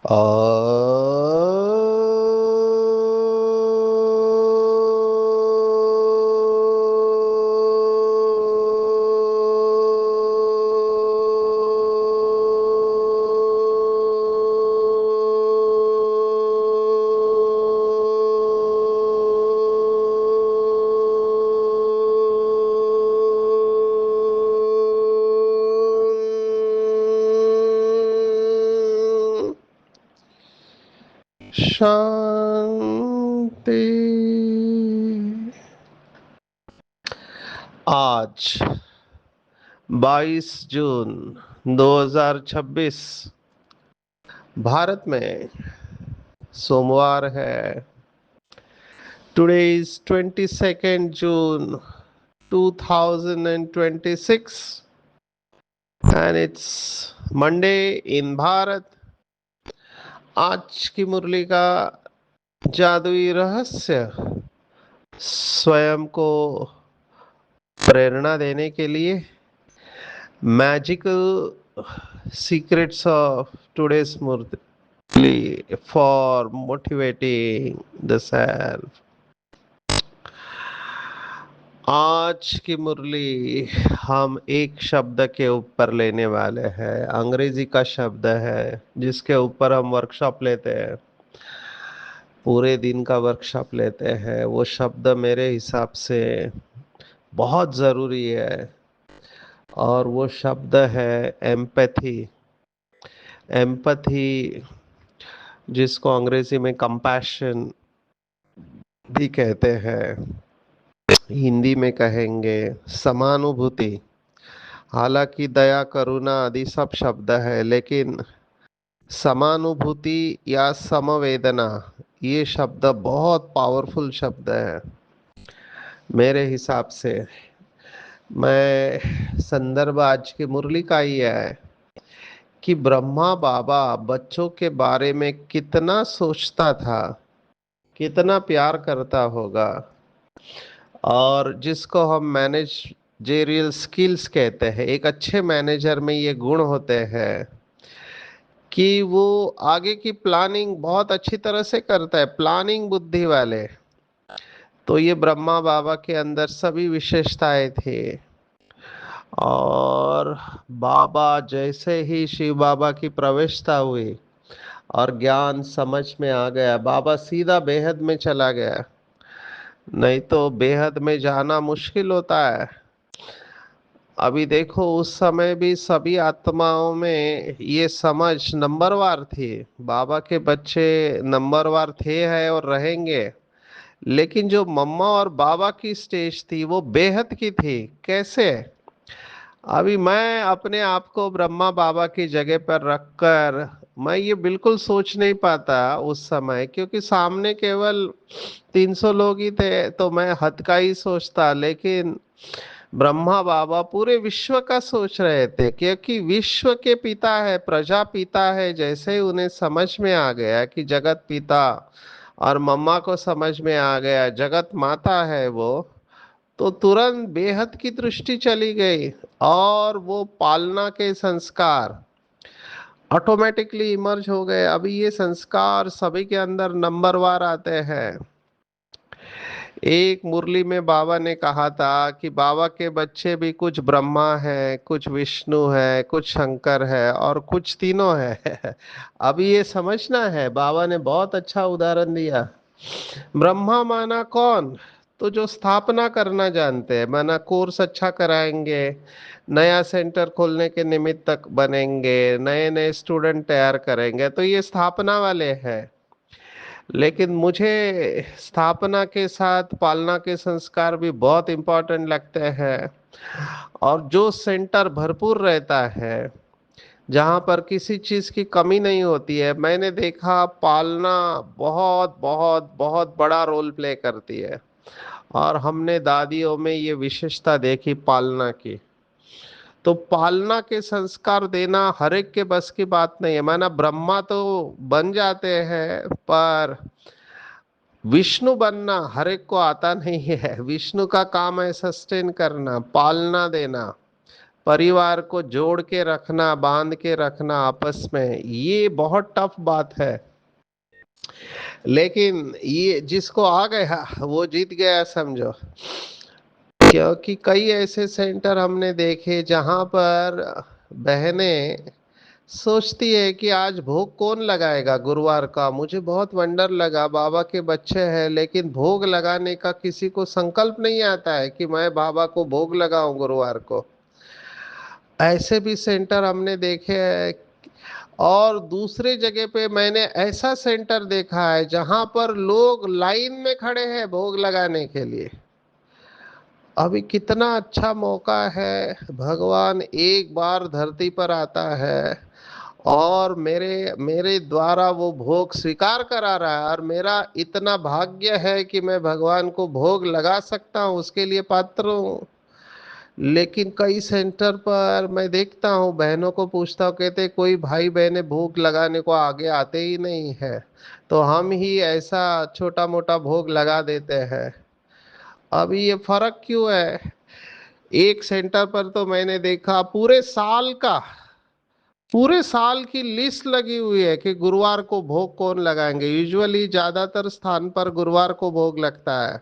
आ शांति। आज 22 जून 2026 भारत में सोमवार है। Today is 22nd June 2026 and it's Monday in Bharat. आज की मुरली का जादुई रहस्य स्वयं को प्रेरणा देने के लिए मैजिकल सीक्रेट्स ऑफ टुडेस मुरली फॉर मोटिवेटिंग द सेल्फ। आज की मुरली हम एक शब्द के ऊपर लेने वाले हैं। अंग्रेजी का शब्द है जिसके ऊपर हम वर्कशॉप लेते हैं, पूरे दिन का वर्कशॉप लेते हैं। वो शब्द मेरे हिसाब से बहुत ज़रूरी है और वो शब्द है एम्पैथी। एम्पैथी जिसको अंग्रेजी में कंपैशन भी कहते हैं, हिंदी में कहेंगे समानुभूति। हालांकि दया करुणा आदि सब शब्द है, लेकिन समानुभूति या समवेदना ये शब्द बहुत पावरफुल शब्द है मेरे हिसाब से। मैं संदर्भ आज की मुरली का ही है कि ब्रह्मा बाबा बच्चों के बारे में कितना सोचता था, कितना प्यार करता होगा। और जिसको हम मैनेजरियल स्किल्स कहते हैं, एक अच्छे मैनेजर में ये गुण होते हैं कि वो आगे की प्लानिंग बहुत अच्छी तरह से करता है, प्लानिंग बुद्धि वाले। तो ये ब्रह्मा बाबा के अंदर सभी विशेषताएं थी। और बाबा जैसे ही शिव बाबा की प्रवेशता हुई और ज्ञान समझ में आ गया, बाबा सीधा बेहद में चला गया। नहीं तो बेहद में जाना मुश्किल होता है। अभी देखो, उस समय भी सभी आत्माओं में ये समझ नंबरवार थी। बाबा के बच्चे नंबरवार थे, है और रहेंगे। लेकिन जो मम्मा और बाबा की स्टेज थी वो बेहद की थी। कैसे? अभी मैं अपने आप को ब्रह्मा बाबा की जगह पर रखकर मैं ये बिल्कुल सोच नहीं पाता उस समय, क्योंकि सामने केवल 300 लोग ही थे तो मैं हद का ही सोचता। लेकिन ब्रह्मा बाबा पूरे विश्व का सोच रहे थे, क्योंकि विश्व के पिता है, प्रजा पिता है। जैसे ही उन्हें समझ में आ गया कि जगत पिता, और मम्मा को समझ में आ गया जगत माता है वो, तो तुरंत बेहद की दृष्टि चली गई। और वो पालना के संस्कार ऑटोमेटिकली इमर्ज हो गए। अभी ये संस्कार सभी के अंदर नंबरवार आते हैं। एक मुरली में बाबा ने कहा था कि बाबा के बच्चे भी कुछ ब्रह्मा है, कुछ विष्णु है, कुछ शंकर है और कुछ तीनों है। अभी ये समझना है। बाबा ने बहुत अच्छा उदाहरण दिया। ब्रह्मा माना कौन? तो जो स्थापना करना जानते हैं, माना कोर्स अच्छा कराएंगे, नया सेंटर खोलने के निमित्त तक बनेंगे, नए नए स्टूडेंट तैयार करेंगे, तो ये स्थापना वाले हैं। लेकिन मुझे स्थापना के साथ पालना के संस्कार भी बहुत इंपॉर्टेंट लगते हैं। और जो सेंटर भरपूर रहता है, जहाँ पर किसी चीज़ की कमी नहीं होती है, मैंने देखा पालना बहुत बहुत बहुत बड़ा रोल प्ले करती है। और हमने दादियों में ये विशेषता देखी पालना की। तो पालना के संस्कार देना हर एक के बस की बात नहीं है। माना ब्रह्मा तो बन जाते हैं, पर विष्णु बनना हर एक को आता नहीं है। विष्णु का काम है सस्टेन करना, पालना देना। परिवार को जोड़ के रखना, बांध के रखना आपस में, ये बहुत टफ बात है। लेकिन ये जिसको आ गया वो जीत गया समझो। क्योंकि कई ऐसे सेंटर हमने देखे जहां पर बहनें सोचती है कि आज भोग कौन लगाएगा गुरुवार का। मुझे बहुत वंडर लगा, बाबा के बच्चे हैं लेकिन भोग लगाने का किसी को संकल्प नहीं आता है कि मैं बाबा को भोग लगाऊं गुरुवार को। ऐसे भी सेंटर हमने देखे हैं। और दूसरे जगह पे मैंने ऐसा सेंटर देखा है जहां पर लोग लाइन में खड़े हैं भोग लगाने के लिए। अभी कितना अच्छा मौका है, भगवान एक बार धरती पर आता है और मेरे मेरे द्वारा वो भोग स्वीकार करा रहा है, और मेरा इतना भाग्य है कि मैं भगवान को भोग लगा सकता हूँ, उसके लिए पात्र हूँ। लेकिन कई सेंटर पर मैं देखता हूँ, बहनों को पूछता हूँ, कहते कोई भाई बहने भोग लगाने को आगे आते ही नहीं है, तो हम ही ऐसा छोटा मोटा भोग लगा देते हैं। अभी ये फर्क क्यों है? एक सेंटर पर तो मैंने देखा पूरे साल की लिस्ट लगी हुई है कि गुरुवार को भोग कौन लगाएंगे। यूजुअली ज्यादातर स्थान पर गुरुवार को भोग लगता है,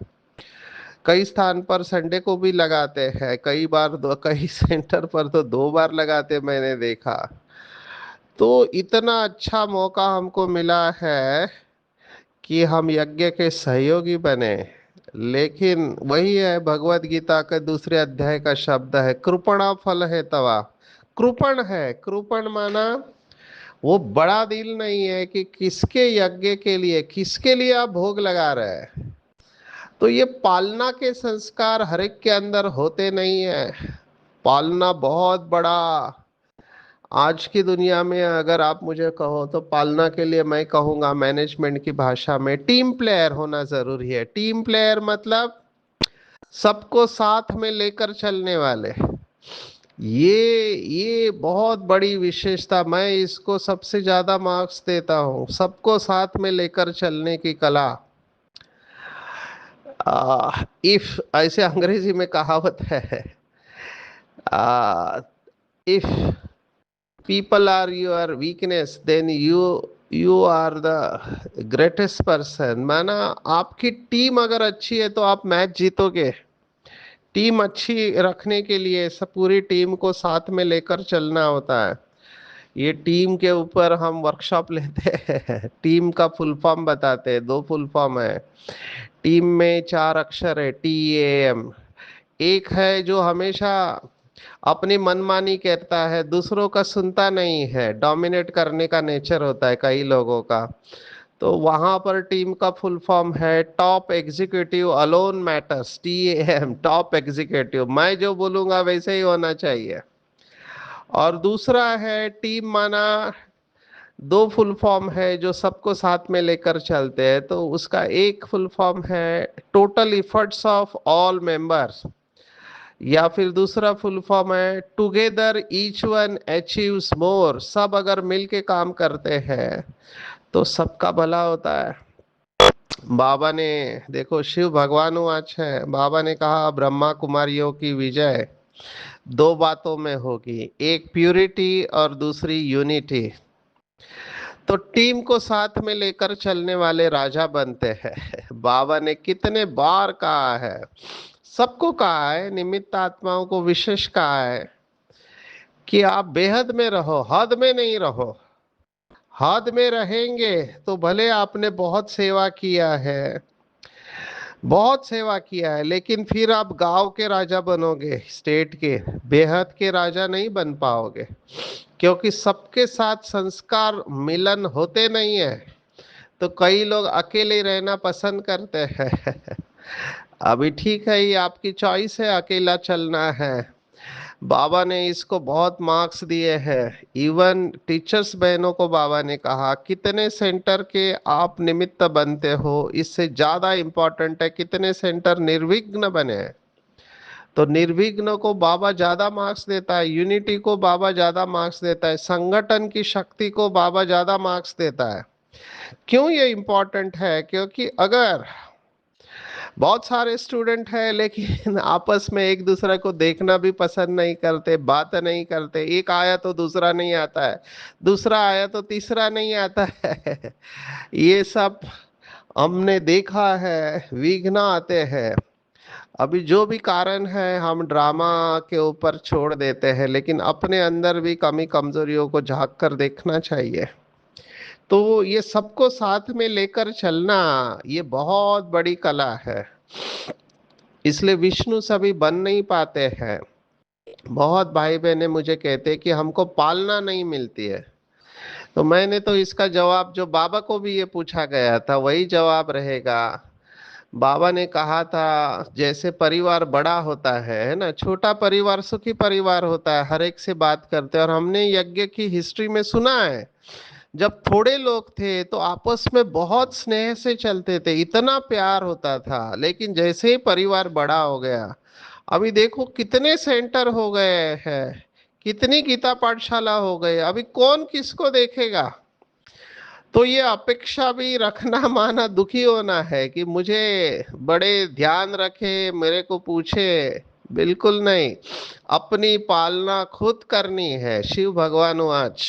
कई स्थान पर संडे को भी लगाते हैं, कई सेंटर पर तो 2 बार लगाते मैंने देखा। तो इतना अच्छा मौका हमको मिला है कि हम यज्ञ के सहयोगी बने। लेकिन वही है, भगवत गीता के दूसरे अध्याय का शब्द है, कृपणा फल है तवा। कृपण है, कृपण माना वो बड़ा दिल नहीं है कि किसके यज्ञ के लिए, किसके लिए आप भोग लगा रहे हैं। तो ये पालना के संस्कार हर एक के अंदर होते नहीं है। पालना बहुत बड़ा, आज की दुनिया में अगर आप मुझे कहो तो पालना के लिए मैं कहूँगा मैनेजमेंट की भाषा में टीम प्लेयर होना जरूरी है। टीम प्लेयर मतलब सबको साथ में लेकर चलने वाले। ये बहुत बड़ी विशेषता, मैं इसको सबसे ज्यादा मार्क्स देता हूँ, सबको साथ में लेकर चलने की कला। इफ ऐसे अंग्रेजी में कहावत है, if people are your weakness then you are the greatest person. माना आपकी टीम अगर अच्छी है तो आप मैच जीतोगे। टीम अच्छी रखने के लिए सब पूरी टीम को साथ में लेकर चलना होता है। ये टीम के ऊपर हम वर्कशॉप लेते हैं, टीम का फुल फॉर्म बताते हैं। 2 फुल फॉर्म है टीम में, 4 अक्षर है, TAM। एक है जो हमेशा अपनी मनमानी करता है, दूसरों का सुनता नहीं है, डोमिनेट करने का नेचर होता है कई लोगों का। तो वहां पर टीम का फुल फॉर्म है top executive alone matters, TAM, top executive. मैं जो बोलूंगा वैसे ही होना चाहिए। और दूसरा है टीम माना, 2 फुल फॉर्म है जो सबको साथ में लेकर चलते हैं, तो उसका एक फुल फॉर्म है total efforts of all members, या फिर दूसरा फुल फॉर्म है टुगेदर ईच वन अचीव्स मोर। सब अगर मिल के काम करते हैं तो सबका भला होता है। बाबा ने, देखो शिव भगवान आज है, बाबा ने कहा ब्रह्मा कुमारियों की विजय 2 बातों में होगी, एक प्यूरिटी और दूसरी यूनिटी। तो टीम को साथ में लेकर चलने वाले राजा बनते हैं। बाबा ने कितने बार कहा है, सबको कहा है, निमित्त आत्माओं को विशेष कहा है कि आप बेहद में रहो, हद में नहीं रहो। हद में रहेंगे तो भले आपने बहुत सेवा किया है, बहुत सेवा किया है, लेकिन फिर आप गांव के राजा बनोगे, स्टेट के, बेहद के राजा नहीं बन पाओगे। क्योंकि सबके साथ संस्कार मिलन होते नहीं है, तो कई लोग अकेले रहना पसंद करते हैं। अभी ठीक है, ये आपकी चॉइस है, अकेला चलना है। बाबा ने इसको बहुत मार्क्स दिए हैं। इवन टीचर्स बहनों को बाबा ने कहा कितने सेंटर के आप निमित्त बनते हो, इससे ज्यादा इंपॉर्टेंट है कितने सेंटर निर्विघ्न बने हैं। तो निर्विघ्न को बाबा ज्यादा मार्क्स देता है, यूनिटी को बाबा ज्यादा मार्क्स देता है, संगठन की शक्ति को बाबा ज्यादा मार्क्स देता है। क्यों ये इंपॉर्टेंट है? क्योंकि अगर बहुत सारे स्टूडेंट हैं लेकिन आपस में एक दूसरे को देखना भी पसंद नहीं करते, बात नहीं करते। एक आया तो दूसरा नहीं आता है, दूसरा आया तो तीसरा नहीं आता है। ये सब हमने देखा है, विघ्न आते हैं। अभी जो भी कारण है हम ड्रामा के ऊपर छोड़ देते हैं, लेकिन अपने अंदर भी कमी कमजोरियों को झांक कर देखना चाहिए। तो ये सबको साथ में लेकर चलना, ये बहुत बड़ी कला है। इसलिए विष्णु सभी बन नहीं पाते हैं। बहुत भाई बहने मुझे कहते हैं कि हमको पालना नहीं मिलती है। तो मैंने तो इसका जवाब जो बाबा को भी ये पूछा गया था वही जवाब रहेगा। बाबा ने कहा था जैसे परिवार बड़ा होता है ना, छोटा परिवार सुखी परिवार होता है, हर एक से बात करते हैं। और हमने यज्ञ की हिस्ट्री में सुना है, जब थोड़े लोग थे तो आपस में बहुत स्नेह से चलते थे, इतना प्यार होता था। लेकिन जैसे ही परिवार बड़ा हो गया, अभी देखो कितने सेंटर हो गए हैं, कितनी गीता पाठशाला हो गए, अभी कौन किसको देखेगा। तो ये अपेक्षा भी रखना माना दुखी होना है कि मुझे बड़े ध्यान रखे, मेरे को पूछे। बिल्कुल नहीं, अपनी पालना खुद करनी है, शिव भगवान आज।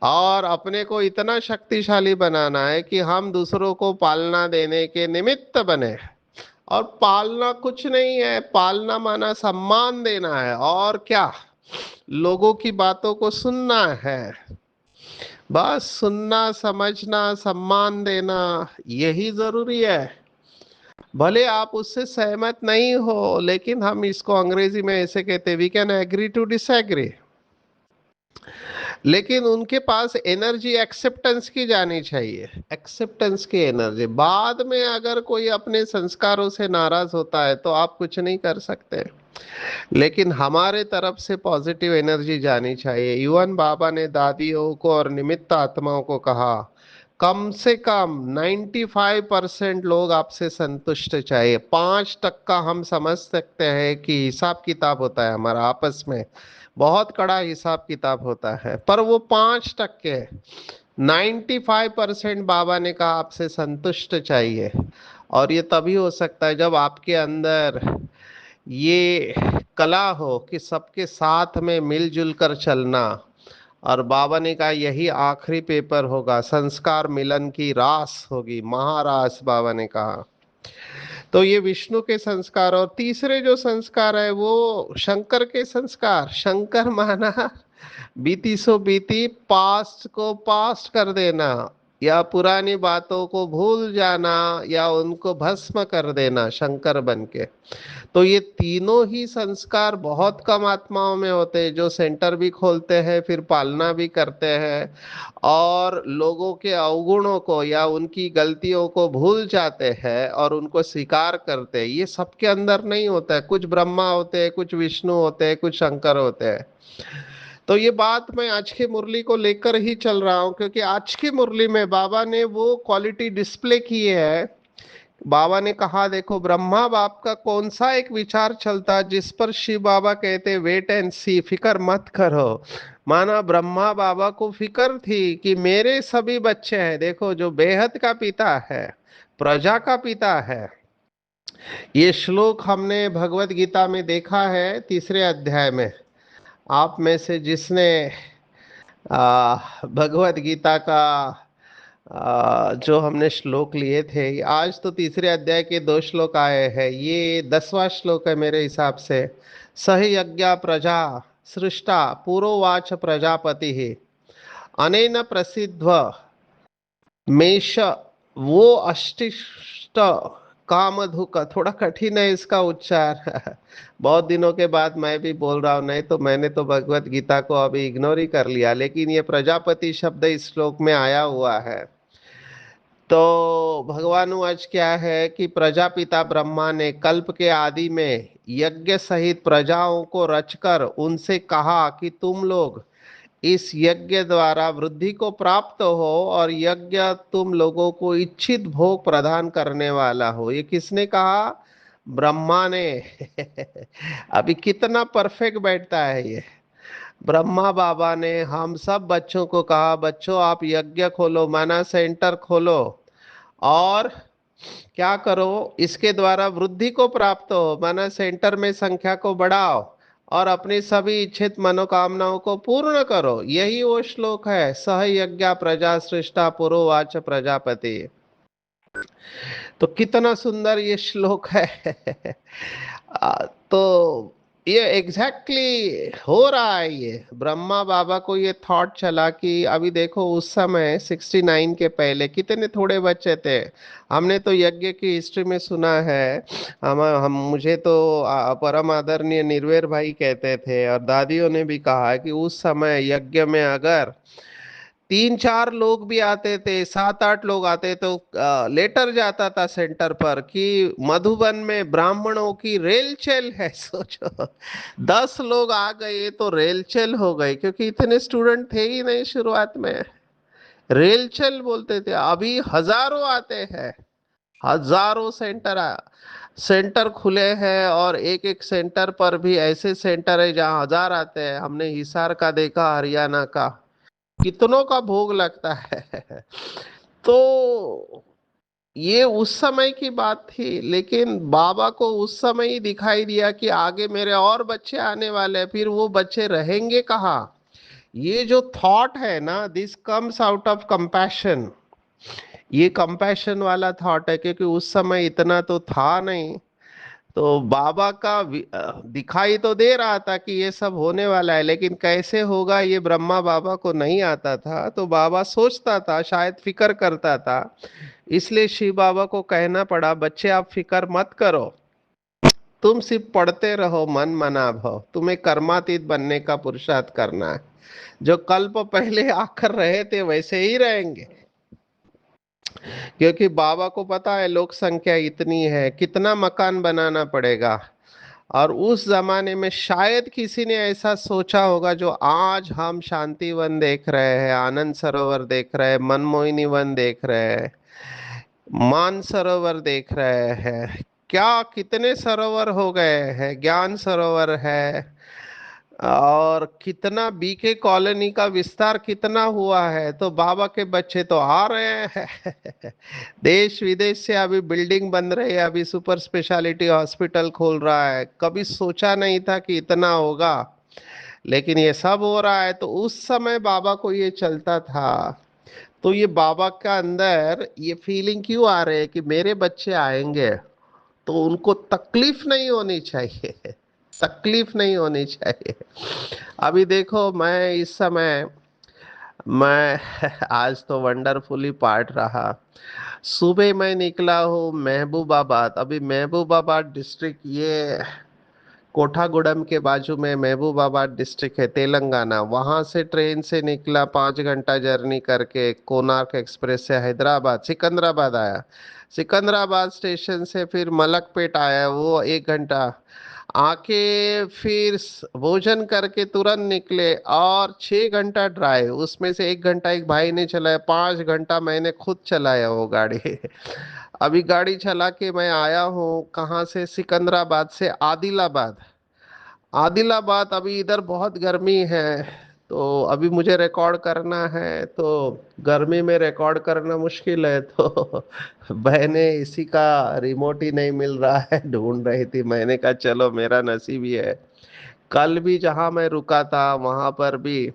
और अपने को इतना शक्तिशाली बनाना है कि हम दूसरों को पालना देने के निमित्त बने। और पालना कुछ नहीं है, पालना माना सम्मान देना है, और क्या, लोगों की बातों को सुनना है। बस सुनना, समझना, सम्मान देना, यही जरूरी है। भले आप उससे सहमत नहीं हो, लेकिन हम इसको अंग्रेजी में ऐसे कहते हैं, we can agree to disagree. लेकिन उनके पास एनर्जी एक्सेप्टेंस की जानी चाहिए, एक्सेप्टेंस की एनर्जी। बाद में अगर कोई अपने संस्कारों से नाराज होता है तो आप कुछ नहीं कर सकते, लेकिन हमारे तरफ से पॉजिटिव एनर्जी जानी चाहिए। इवन बाबा ने दादियों को और निमित्त आत्माओं को कहा, कम से कम 95% लोग आपसे संतुष्ट चाहिए। 5% हम समझ सकते हैं कि हिसाब किताब होता है हमारा आपस में, बहुत कड़ा हिसाब किताब होता है, पर वो 5%, 95% बाबा ने कहा आपसे संतुष्ट चाहिए। और ये तभी हो सकता है जब आपके अंदर ये कला हो कि सबके साथ में मिलजुल कर चलना। और बाबा ने कहा यही आखिरी पेपर होगा, संस्कार मिलन की रास होगी, महारास, बाबा ने कहा। तो ये विष्णु के संस्कार। और तीसरे जो संस्कार है वो शंकर के संस्कार। शंकर माना बीती सो बीती, पास्ट को पास्ट कर देना, या पुरानी बातों को भूल जाना, या उनको भस्म कर देना शंकर बन के। तो ये तीनों ही संस्कार बहुत कम आत्माओं में होते हैं जो सेंटर भी खोलते हैं, फिर पालना भी करते हैं, और लोगों के अवगुणों को या उनकी गलतियों को भूल जाते हैं और उनको स्वीकार करते हैं। ये सबके अंदर नहीं होता है, कुछ ब्रह्मा होते हैं, कुछ विष्णु होते हैं, कुछ शंकर होते हैं। तो ये बात मैं आज की मुरली को लेकर ही चल रहा हूँ, क्योंकि आज की मुरली में बाबा ने वो क्वालिटी डिस्प्ले की है। बाबा ने कहा देखो, ब्रह्मा बाप का कौन सा एक विचार चलता जिस पर शिव बाबा कहते वेट एंड सी, फिकर मत करो। माना ब्रह्मा बाबा को फिक्र थी कि मेरे सभी बच्चे हैं, देखो जो बेहद का पिता है, प्रजा का पिता है। ये श्लोक हमने भगवत गीता में देखा है, तीसरे अध्याय में। आप में से जिसने भगवत गीता का जो हमने श्लोक लिए थे, आज तो तीसरे अध्याय के 2 श्लोक आए हैं, ये 10वां श्लोक है मेरे हिसाब से। सह यज्ञ प्रजा सृष्टा पुरोवाच प्रजापति ही अनेन प्रसिद्ध मेष वो अष्टिष्ट कामधुक। थोड़ा कठिन है इसका उच्चार बहुत दिनों के बाद मैं भी बोल रहा हूँ, नहीं तो मैंने तो भगवत गीता को अभी इग्नोर ही कर लिया, लेकिन ये प्रजापति शब्द इस श्लोक में आया हुआ है। तो भगवान आज क्या है कि प्रजापिता ब्रह्मा ने कल्प के आदि में यज्ञ सहित प्रजाओं को रचकर उनसे कहा कि तुम लोग इस यज्ञ द्वारा वृद्धि को प्राप्त हो, और यज्ञ तुम लोगों को इच्छित भोग प्रदान करने वाला हो। ये किसने कहा? ब्रह्मा ने अभी कितना परफेक्ट बैठता है ये। ब्रह्मा बाबा ने हम सब बच्चों को कहा, बच्चों आप यज्ञ खोलो, माना सेंटर खोलो, और क्या करो, इसके द्वारा वृद्धि को प्राप्त हो, माना सेंटर में संख्या को बढ़ाओ और अपनी सभी इच्छित मनोकामनाओं को पूर्ण करो। यही वो श्लोक है, सह यज्ञ प्रजा सृष्टा पुरोवाच प्रजापति। तो कितना सुंदर ये श्लोक है। तो ये हो रहा है। ये ब्रह्मा बाबा को ये थॉट चला कि अभी देखो, उस समय 69 के पहले कितने थोड़े बच्चे थे। हमने तो यज्ञ की हिस्ट्री में सुना है। हम मुझे तो परम आदरणीय निर्वेर भाई कहते थे, और दादियों ने भी कहा है कि उस समय यज्ञ में अगर 3-4 लोग भी आते थे, 7-8 लोग आते, तो लेटर जाता था सेंटर पर कि मधुबन में ब्राह्मणों की रेलचेल है। सोचो, 10 लोग आ गए तो रेलचेल हो गई, क्योंकि इतने स्टूडेंट थे ही नहीं शुरुआत में। रेलचेल बोलते थे। अभी हजारों आते हैं, हजारों सेंटर खुले हैं, और एक एक सेंटर पर भी ऐसे सेंटर है जहाँ 1000 आते हैं। हमने हिसार का देखा, हरियाणा का, कितनों का भोग लगता है। तो ये उस समय की बात थी, लेकिन बाबा को उस समय ही दिखाई दिया कि आगे मेरे और बच्चे आने वाले हैं, फिर वो बच्चे रहेंगे कहाँ। ये जो थॉट है ना, this comes out of compassion. ये कंपैशन वाला थॉट है, क्योंकि उस समय इतना तो था नहीं। तो बाबा का दिखाई तो दे रहा था कि ये सब होने वाला है, लेकिन कैसे होगा ये ब्रह्मा बाबा को नहीं आता था। तो बाबा सोचता था, शायद फिक्र करता था। इसलिए शिव बाबा को कहना पड़ा, बच्चे आप फिक्र मत करो, तुम सिर्फ पढ़ते रहो, मन मना भव, तुम्हें कर्मातीत बनने का पुरुषार्थ करना है। जो कल्प पहले आकर रहे थे वैसे ही रहेंगे, क्योंकि बाबा को पता है लोक संख्या इतनी है, कितना मकान बनाना पड़ेगा। और उस जमाने में शायद किसी ने ऐसा सोचा होगा, जो आज हम शांति वन देख रहे हैं, आनंद सरोवर देख रहे हैं, मनमोहिनी वन देख रहे हैं, मान सरोवर देख रहे हैं। क्या कितने सरोवर हो गए हैं, ज्ञान सरोवर है, और कितना बीके कॉलोनी का विस्तार कितना हुआ है। तो बाबा के बच्चे तो आ रहे हैं। देश विदेश से अभी बिल्डिंग बन रही है, अभी सुपर स्पेशलिटी हॉस्पिटल खोल रहा है। कभी सोचा नहीं था कि इतना होगा, लेकिन ये सब हो रहा है। तो उस समय बाबा को ये चलता था। तो ये बाबा का अंदर ये फीलिंग क्यों आ रहे है कि मेरे बच्चे आएंगे तो उनको तकलीफ नहीं होनी चाहिए। तकलीफ नहीं होनी चाहिए। अभी देखो, मैं इस समय, मैं आज तो वंडरफुली पार्ट रहा। सुबह मैं निकला हूँ महबूबाबाद। अभी महबूबाबाद डिस्ट्रिक्ट, ये कोठागुडम के बाजू में महबूबाबाद डिस्ट्रिक्ट है, तेलंगाना। वहां से ट्रेन से निकला, 5 घंटा जर्नी करके कोणार्क एक्सप्रेस से हैदराबाद, सिकंदराबाद आया। सिकंदराबाद स्टेशन से फिर मलकपेट आया, वो 1 घंटा आके फिर भोजन करके तुरंत निकले, और 6 घंटा ड्राइव, उसमें से 1 घंटा एक भाई ने चलाया, 5 घंटा मैंने खुद चलाया वो गाड़ी। अभी गाड़ी चला के मैं आया हूँ कहाँ से, सिकंदराबाद से आदिलाबाद। आदिलाबाद, अभी इधर बहुत गर्मी है, तो अभी मुझे रिकॉर्ड करना है, तो गर्मी में रिकॉर्ड करना मुश्किल है। तो बहने इसी का रिमोट ही नहीं मिल रहा है, ढूंढ रही थी। मैंने कहा चलो, मेरा नसीब ही है। कल भी जहां मैं रुका था वहां पर भी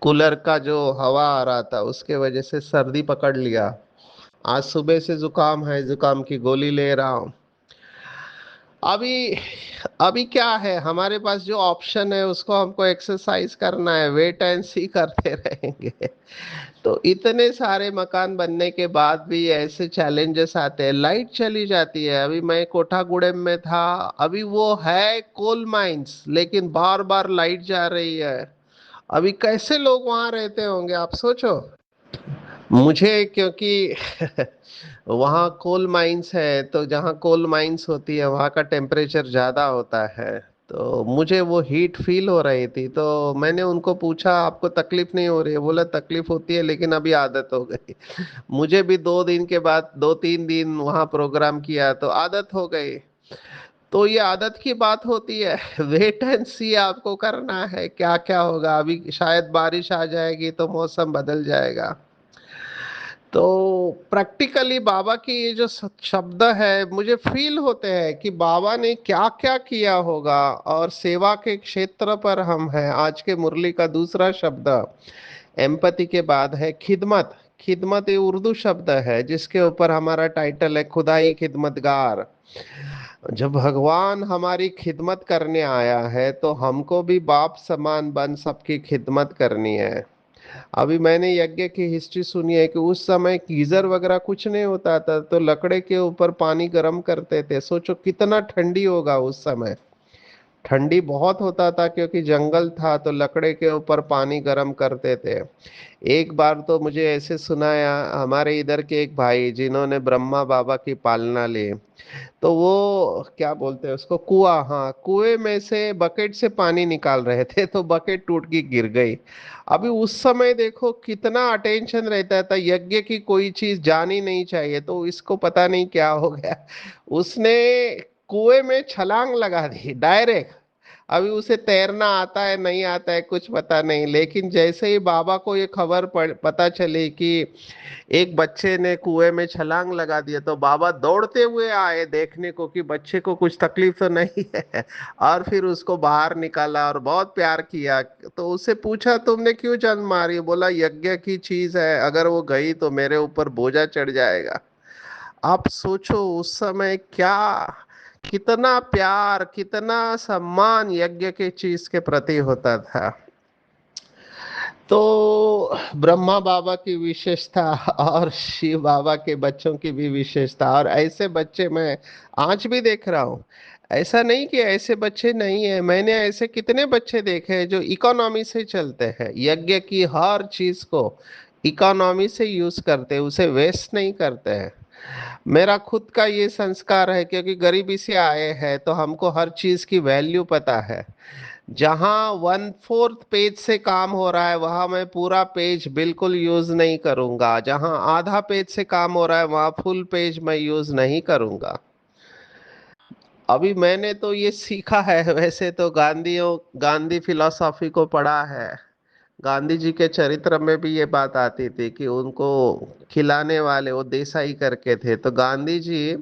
कूलर का जो हवा आ रहा था, उसके वजह से सर्दी पकड़ लिया। आज सुबह से जुकाम है, जुकाम की गोली ले रहा हूँ। अभी अभी क्या है हमारे पास, जो ऑप्शन है उसको हमको एक्सरसाइज करना है, वेट एंड सी करते रहेंगे। तो इतने सारे मकान बनने के बाद भी ऐसे चैलेंजेस आते हैं। लाइट चली जाती है। अभी मैं कोठागुड़ेम में था, अभी वो है कोल माइंस, लेकिन बार बार लाइट जा रही है। अभी कैसे लोग वहां रहते होंगे, आप सोचो। मुझे, क्योंकि वहाँ कोल माइंस है, तो जहाँ कोल माइंस होती है वहाँ का टेम्परेचर ज़्यादा होता है। तो मुझे वो हीट फील हो रही थी। तो मैंने उनको पूछा, आपको तकलीफ नहीं हो रही है? बोला तकलीफ होती है, लेकिन अभी आदत हो गई। मुझे भी 2 दिन के बाद, 2-3 दिन वहाँ प्रोग्राम किया तो आदत हो गई। तो ये आदत की बात होती है। वेट एंड सी आपको करना है, क्या क्या होगा। अभी शायद बारिश आ जाएगी तो मौसम बदल जाएगा। तो प्रैक्टिकली बाबा की ये जो शब्द है, मुझे फील होते हैं कि बाबा ने क्या क्या किया होगा। और सेवा के क्षेत्र पर हम हैं। आज के मुरली का दूसरा शब्द एम्पति के बाद है खिदमत। खिदमत ये उर्दू शब्द है जिसके ऊपर हमारा टाइटल है खुदाई खिदमतगार। जब भगवान हमारी खिदमत करने आया है तो हमको भी बाप समान बन सबकी खिदमत करनी है। अभी मैंने यज्ञ की हिस्ट्री सुनी है कि उस समय गीजर वगैरह कुछ नहीं होता था, तो लकड़े के ऊपर पानी गर्म करते थे। सोचो कितना ठंडी होगा उस समय। ठंडी बहुत होता था क्योंकि जंगल था, तो लकड़े के ऊपर पानी गर्म करते थे। एक बार तो मुझे ऐसे सुनाया, हमारे इधर के एक भाई जिन्होंने ब्रह्मा बाबा की पालना ली, तो वो क्या बोलते हैं उसको, कुआं, हाँ, कुएं में से बकेट से पानी निकाल रहे थे तो बकेट टूट के गिर गई। अभी उस समय देखो कितना अटेंशन रहता था, यज्ञ की कोई चीज जानी नहीं चाहिए, तो इसको पता नहीं क्या हो गया, उसने कुएं में छलांग लगा दी डायरेक्ट। अभी उसे तैरना आता है नहीं आता है कुछ पता नहीं, लेकिन जैसे ही बाबा को ये खबर पता चली कि एक बच्चे ने कुएं में छलांग लगा दिया, तो बाबा दौड़ते हुए आए देखने को कि बच्चे को कुछ तकलीफ तो नहीं है। और फिर उसको बाहर निकाला और बहुत प्यार किया। तो उससे पूछा तुमने क्यों जान मारी, बोला यज्ञ की चीज है, अगर वो गई तो मेरे ऊपर बोझा चढ़ जाएगा। आप सोचो उस समय क्या, कितना प्यार कितना सम्मान यज्ञ के चीज के प्रति होता था। तो ब्रह्मा बाबा की विशेषता और शिव बाबा के बच्चों की भी विशेषता, और ऐसे बच्चे मैं आज भी देख रहा हूँ। ऐसा नहीं कि ऐसे बच्चे नहीं है, मैंने ऐसे कितने बच्चे देखे हैं जो इकोनॉमी से चलते हैं, यज्ञ की हर चीज को इकोनॉमी से यूज करते हैं, उसे वेस्ट नहीं करते हैं। मेरा खुद का ये संस्कार है क्योंकि गरीबी से आए हैं, तो हमको हर चीज की वैल्यू पता है। जहाँ 1/4 पेज से काम हो रहा है वहां मैं पूरा पेज बिल्कुल यूज नहीं करूंगा, जहाँ आधा पेज से काम हो रहा है वहां फुल पेज मैं यूज नहीं करूंगा। अभी मैंने तो ये सीखा है, वैसे तो गांधी फिलॉसफी को पढ़ा है। गांधी जी के चरित्र में भी ये बात आती थी कि उनको खिलाने वाले वो देसाई करके थे, तो गांधी जी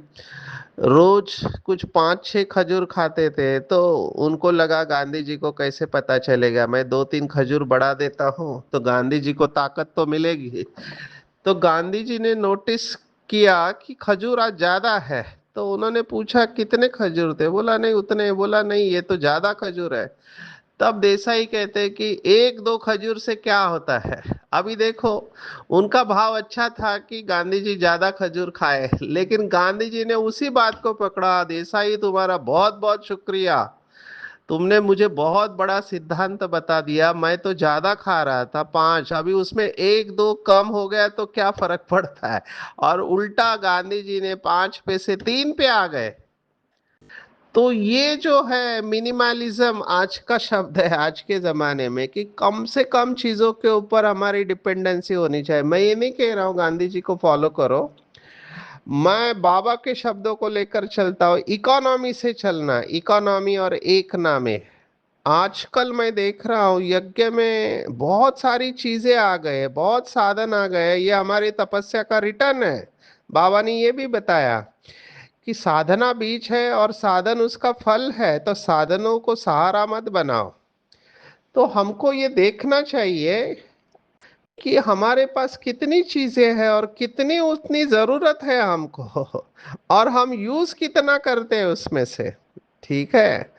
रोज कुछ 5-6 खजूर खाते थे। तो उनको लगा गांधी जी को कैसे पता चलेगा, मैं 2-3 खजूर बढ़ा देता हूँ तो गांधी जी को ताकत तो मिलेगी। तो गांधी जी ने नोटिस किया कि खजूर आज ज्यादा है। तो उन्होंने पूछा कितने खजूर थे, बोला नहीं उतने, बोला नहीं ये तो ज्यादा खजूर है। तब देसाई कहते हैं कि 1-2 खजूर से क्या होता है। अभी देखो, उनका भाव अच्छा था कि गांधी जी ज्यादा खजूर खाए, लेकिन गांधी जी ने उसी बात को पकड़ा, देसाई तुम्हारा बहुत बहुत शुक्रिया, तुमने मुझे बहुत बड़ा सिद्धांत बता दिया, मैं तो ज्यादा खा रहा था 5, अभी उसमें 1-2 कम हो गया तो क्या फर्क पड़ता है। और उल्टा गांधी जी ने 5 पे से 3 पे आ गए। तो ये जो है मिनिमलिज्म आज का शब्द है आज के जमाने में, कि कम से कम चीजों के ऊपर हमारी डिपेंडेंसी होनी चाहिए। मैं ये नहीं कह रहा हूँ गांधी जी को फॉलो करो, मैं बाबा के शब्दों को लेकर चलता हूँ, इकोनॉमी से चलना, इकोनॉमी और एक नामे। आजकल मैं देख रहा हूँ यज्ञ में बहुत सारी चीजें आ गए, बहुत साधन आ गए, ये हमारी तपस्या का रिटर्न है। बाबा ने ये भी बताया कि साधना बीज है और साधन उसका फल है, तो साधनों को सहारा मत बनाओ। तो हमको ये देखना चाहिए कि हमारे पास कितनी चीजें हैं और कितनी उतनी जरूरत है हमको, और हम यूज कितना करते हैं उसमें से। ठीक है।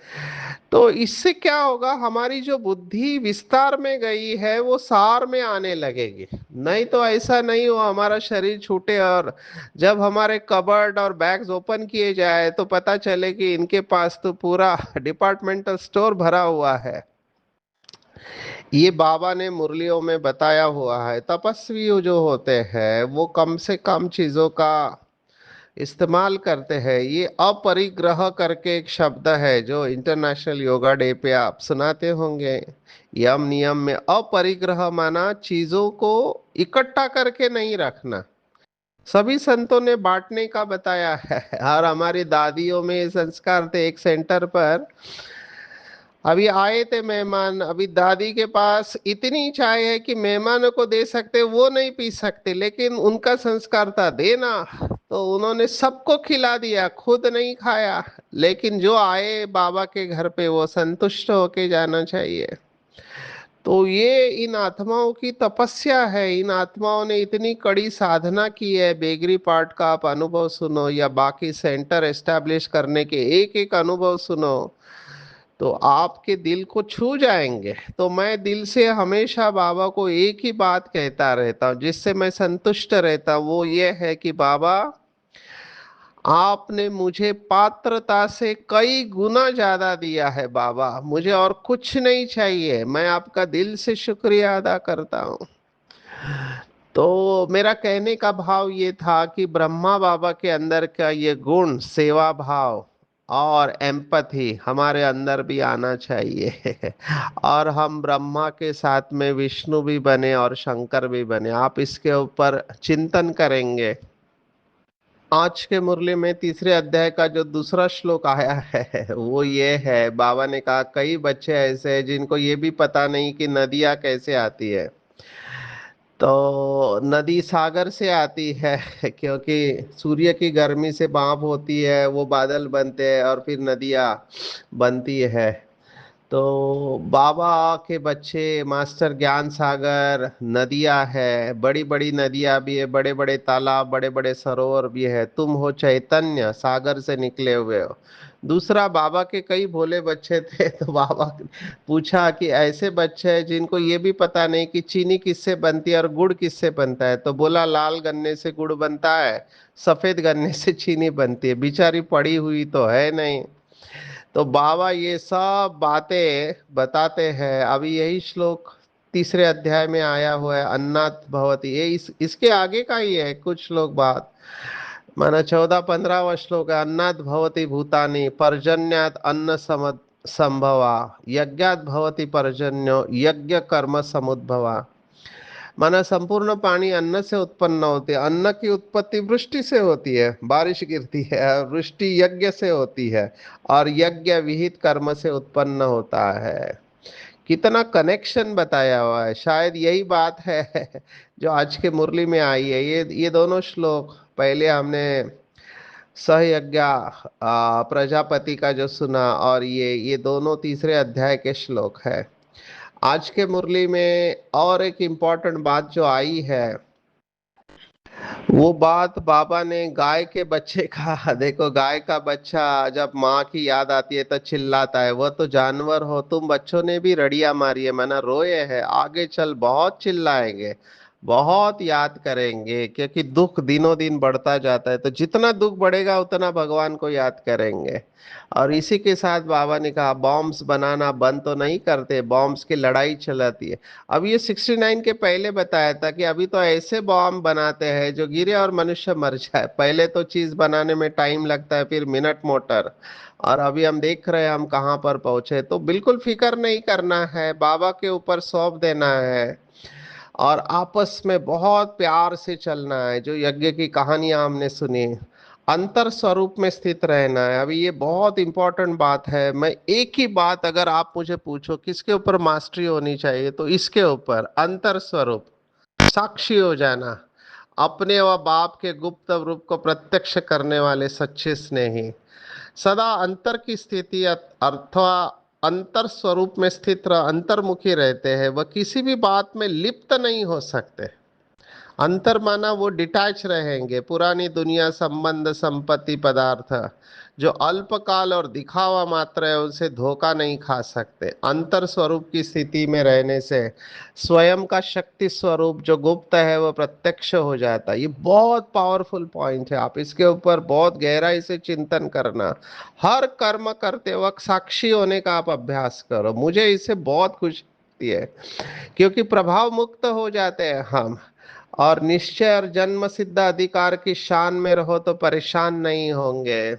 तो इससे क्या होगा, हमारी जो बुद्धि विस्तार में गई है वो सार में आने लगेगी। नहीं तो ऐसा नहीं हो हमारा शरीर छूटे और जब हमारे कबर्ड और बैग्स ओपन किए जाए तो पता चले कि इनके पास तो पूरा डिपार्टमेंटल स्टोर भरा हुआ है। ये बाबा ने मुरलियों में बताया हुआ है, तपस्वी जो होते हैं वो कम से कम चीजों का इस्तेमाल करते हैं। ये अपरिग्रह करके एक शब्द है जो इंटरनेशनल योगा डे पे आप सुनाते होंगे। यम नियम में अपरिग्रह माना चीजों को इकट्ठा करके नहीं रखना। सभी संतों ने बांटने का बताया है। और हमारी दादियों में ये संस्कार थे। एक सेंटर पर अभी आए थे मेहमान, अभी दादी के पास इतनी चाय है कि मेहमानों को दे सकते, वो नहीं पी सकते, लेकिन उनका संस्कार था देना, तो उन्होंने सबको खिला दिया, खुद नहीं खाया। लेकिन जो आए बाबा के घर पे वो संतुष्ट होके जाना चाहिए। तो ये इन आत्माओं की तपस्या है, इन आत्माओं ने इतनी कड़ी साधना की है। बेगरी पार्ट का आप अनुभव सुनो या बाकी सेंटर एस्टेब्लिश करने के एक एक अनुभव सुनो, तो आपके दिल को छू जाएंगे। तो मैं दिल से हमेशा बाबा को एक ही बात कहता रहता हूँ, जिससे मैं संतुष्ट रहता हूँ, वो ये है कि बाबा, आपने मुझे पात्रता से कई गुना ज्यादा दिया है बाबा, मुझे और कुछ नहीं चाहिए, मैं आपका दिल से शुक्रिया अदा करता हूँ। तो मेरा कहने का भाव ये था कि ब्रह्मा बाबा के अंदर का ये गुण सेवा भाव और एम्पथी हमारे अंदर भी आना चाहिए और हम ब्रह्मा के साथ में विष्णु भी बने और शंकर भी बने। आप इसके ऊपर चिंतन करेंगे। आज के मुरली में तीसरे अध्याय का जो दूसरा श्लोक आया है वो ये है, बाबा ने कहा कई बच्चे ऐसे हैं जिनको ये भी पता नहीं कि नदियाँ कैसे आती है। तो नदी सागर से आती है क्योंकि सूर्य की गर्मी से भाप होती है, वो बादल बनते हैं और फिर नदियाँ बनती है। तो बाबा के बच्चे मास्टर ज्ञान सागर नदियाँ है, बड़ी बड़ी नदियाँ भी है, बड़े बड़े तालाब, बड़े बड़े सरोवर भी है। तुम हो चैतन्य, सागर से निकले हुए हो। दूसरा, बाबा के कई भोले बच्चे थे तो बाबा ने पूछा कि ऐसे बच्चे हैं जिनको ये भी पता नहीं कि चीनी किससे बनती है और गुड़ किससे बनता है। तो बोला लाल गन्ने से गुड़ बनता है, सफेद गन्ने से चीनी बनती है। बेचारी पड़ी हुई तो है नहीं। तो बाबा ये सब बातें बताते हैं। अभी यही श्लोक तीसरे अध्याय में आया हुआ है, अन्नात् भवति। ये इसके आगे का ही है कुछ श्लोक बाद, माना 14-15वां श्लोक है। अन्नात् भवति भूतानि पर्जन्यात् अन्न संभवा, यज्ञात् भवति पर्जन्यो यज्ञ कर्म समुद्भवा। माना संपूर्ण पानी अन्न से उत्पन्न होती है, अन्न की उत्पत्ति वृष्टि से होती है, बारिश गिरती है, और वृष्टि यज्ञ से होती है, और यज्ञ विहित कर्म से उत्पन्न होता है। कितना कनेक्शन बताया हुआ है। शायद यही बात है जो आज के मुरली में आई है। ये दोनों श्लोक पहले हमने सहयज्ञ प्रजापति का जो सुना, और ये दोनों तीसरे अध्याय के श्लोक है। आज के मुरली में और एक इम्पोर्टेंट बात जो आई है, वो बात बाबा ने गाय के बच्चे का देखो, गाय का बच्चा जब माँ की याद आती है तो चिल्लाता है। वह तो जानवर हो, तुम बच्चों ने भी रड़िया मारी है, मना रोए है, आगे चल बहुत चिल्लाएंगे, बहुत याद करेंगे, क्योंकि दुख दिनों दिन बढ़ता जाता है। तो जितना दुख बढ़ेगा उतना भगवान को याद करेंगे। और इसी के साथ बाबा ने कहा बॉम्ब्स बनाना बंद तो नहीं करते, बॉम्ब्स की लड़ाई चलाती है। अब ये 69 के पहले बताया था कि अभी तो ऐसे बॉम्ब बनाते हैं जो गिरे और मनुष्य मर जाए। पहले तो चीज बनाने में टाइम लगता है, फिर मिनट मोटर, और अभी हम देख रहे हैं हम कहाँ पर पहुंचे। तो बिल्कुल फिक्र नहीं करना है, बाबा के ऊपर सौंप देना है, और आपस में बहुत प्यार से चलना है। जो यज्ञ की कहानियां हमने सुनी, अंतर स्वरूप में स्थित रहना है। अभी ये बहुत इंपॉर्टेंट बात है। मैं एक ही बात अगर आप मुझे पूछो किसके ऊपर मास्टरी होनी चाहिए, तो इसके ऊपर, अंतर स्वरूप, साक्षी हो जाना, अपने व बाप के गुप्त रूप को प्रत्यक्ष करने वाले सच्चे स्नेही, सदा अंतर की स्थिति अथवा अंतर स्वरूप में स्थित अंतर्मुखी रहते हैं। वह किसी भी बात में लिप्त नहीं हो सकते। अंतर माना वो डिटैच रहेंगे, पुरानी दुनिया, संबंध, संपत्ति, पदार्थ जो अल्पकाल और दिखावा मात्र है, उनसे धोखा नहीं खा सकते। अंतर स्वरूप की स्थिति में रहने से स्वयं का शक्ति स्वरूप जो गुप्त है वो प्रत्यक्ष हो जाता है। ये बहुत पावरफुल पॉइंट है, आप इसके ऊपर बहुत गहराई से चिंतन करना। हर कर्म करते वक्त साक्षी होने का आप अभ्यास करो। मुझे इससे बहुत खुशी होती है, क्योंकि प्रभाव मुक्त हो जाते हैं हम। और निश्चय और जन्म सिद्ध अधिकार की शान में रहो तो परेशान नहीं होंगे।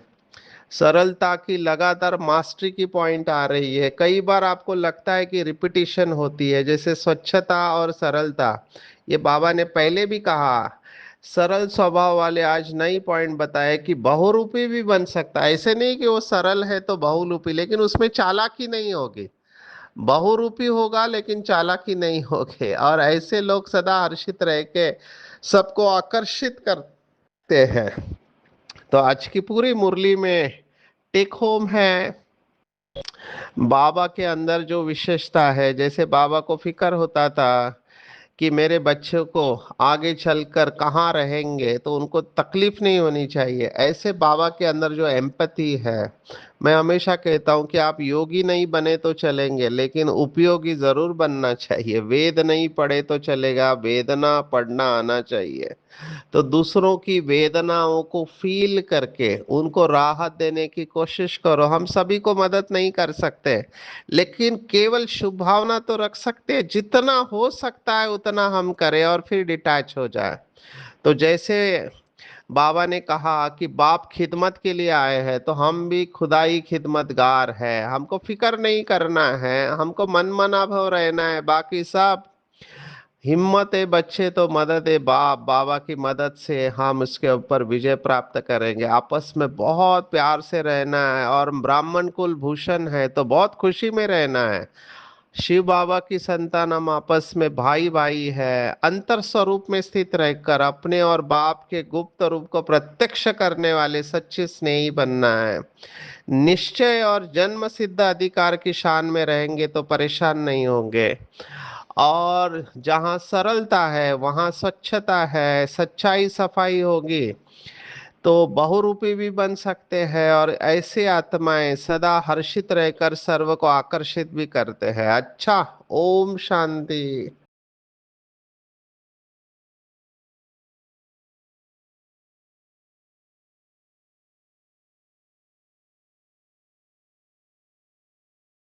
सरलता की लगातार मास्टरी की पॉइंट आ रही है। कई बार आपको लगता है कि रिपीटिशन होती है, जैसे स्वच्छता और सरलता, ये बाबा ने पहले भी कहा। सरल स्वभाव वाले आज नई पॉइंट बताए कि बहुरूपी भी बन सकता है। ऐसे नहीं कि वो सरल है तो बहुरूपी, लेकिन उसमें चालाकी नहीं होगी। बहुरूपी होगा लेकिन चालाकी नहीं होगे, और ऐसे लोग सदा हर्षित रह के सबको आकर्षित करते हैं। तो आज की पूरी मुरली में टेक होम है, बाबा के अंदर जो विशेषता है, जैसे बाबा को फिक्र होता था कि मेरे बच्चों को आगे चलकर कहाँ रहेंगे तो उनको तकलीफ नहीं होनी चाहिए, ऐसे बाबा के अंदर जो एम्पैथी है। मैं हमेशा कहता हूँ कि आप योगी नहीं बने तो चलेंगे, लेकिन उपयोगी जरूर बनना चाहिए। वेद नहीं पढ़े तो चलेगा, वेदना पढ़ना आना चाहिए। तो दूसरों की वेदनाओं को फील करके उनको राहत देने की कोशिश करो। हम सभी को मदद नहीं कर सकते, लेकिन केवल शुभ भावना तो रख सकते हैं। जितना हो सकता है उतना हम करें और फिर डिटैच हो जाए। तो जैसे बाबा ने कहा कि बाप खिदमत के लिए आए हैं, तो हम भी खुदाई खिदमतगार है। हमको फिक्र नहीं करना है, हमको मन मना भाव रहना है, बाकी सब हिम्मत है बच्चे तो मदद है बाप। बाबा की मदद से हम इसके ऊपर विजय प्राप्त करेंगे। आपस में बहुत प्यार से रहना है, और ब्राह्मण कुल भूषण है तो बहुत खुशी में रहना है। शिव बाबा की संतान हम आपस में भाई भाई है। अंतर स्वरूप में स्थित रहकर अपने और बाप के गुप्त रूप को प्रत्यक्ष करने वाले सच्चे स्नेही बनना है। निश्चय और जन्म सिद्ध अधिकार की शान में रहेंगे तो परेशान नहीं होंगे। और जहाँ सरलता है वहाँ स्वच्छता है, सच्चाई सफाई होगी तो बहुरूपी भी बन सकते हैं। और ऐसे आत्माएं सदा हर्षित रहकर सर्व को आकर्षित भी करते हैं। अच्छा, ओम शांति।